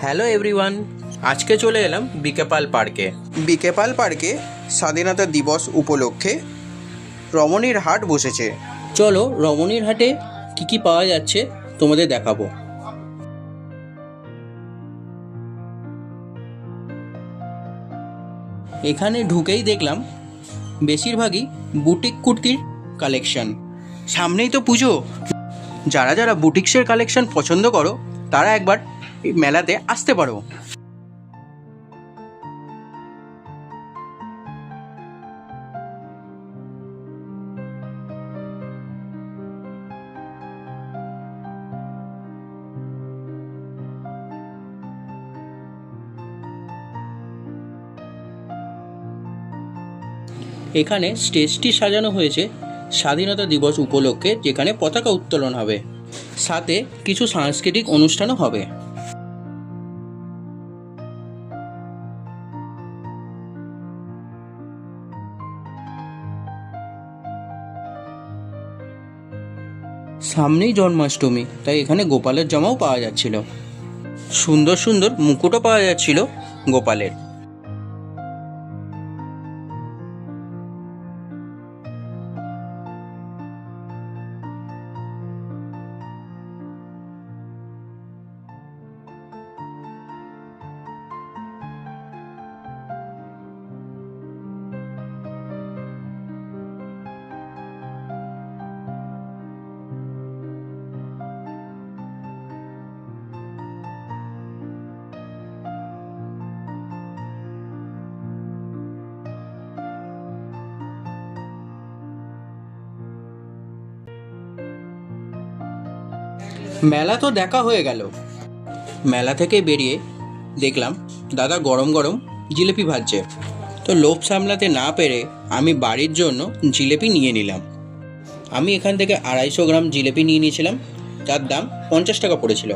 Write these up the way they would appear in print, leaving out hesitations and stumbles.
Hello everyone, আজকে চলে এলাম বিকেপাল পার্কে। বিকেপাল পার্কে স্বাধীনতা দিবস উপলক্ষে রমণীর হাট বসেছে। চলো রমণীর হাটে কি কি পাওয়া যাচ্ছে তোমাদের দেখাবো। এখানে ঢুকেই দেখলাম বেশিরভাগই বুটিক কুর্তির কালেকশন। সামনেই তো পুজো, যারা যারা বুটিক্সের কালেকশন পছন্দ করো তারা একবার এই মেলাতে আসতে পারো। এখানে স্টেজটি সাজানো হয়েছে স্বাধীনতা দিবস উপলক্ষে, যেখানে পতাকা উত্তোলন হবে, সাথে কিছু সাংস্কৃতিক অনুষ্ঠানও হবে। সামনেই জন্মাষ্টমী, তাই এখানে গোপালের জামাও পাওয়া যাচ্ছিল। সুন্দর সুন্দর মুকুটও পাওয়া যাচ্ছিল গোপালের। মেলা তো দেখা হয়ে গেল। মেলা থেকে বেরিয়ে দেখলাম দাদা গরম গরম জিলিপি ভাজছে, তো লোভ সামলাতে না পেরে আমি বাড়ির জন্য জিলিপি নিয়ে নিলাম। আমি এখান থেকে 250 গ্রাম জিলিপি নিয়ে নিয়েছিলাম, তার দাম 50 টাকা পড়েছিল।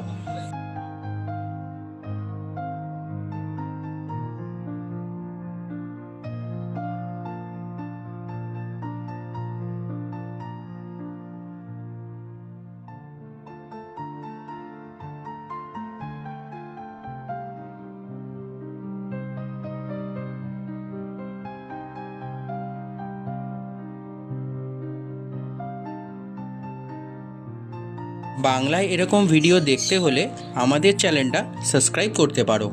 বাংলায় এরকম ভিডিও দেখতে হলে আমাদের চ্যানেলটা সাবস্ক্রাইব করতে পারো।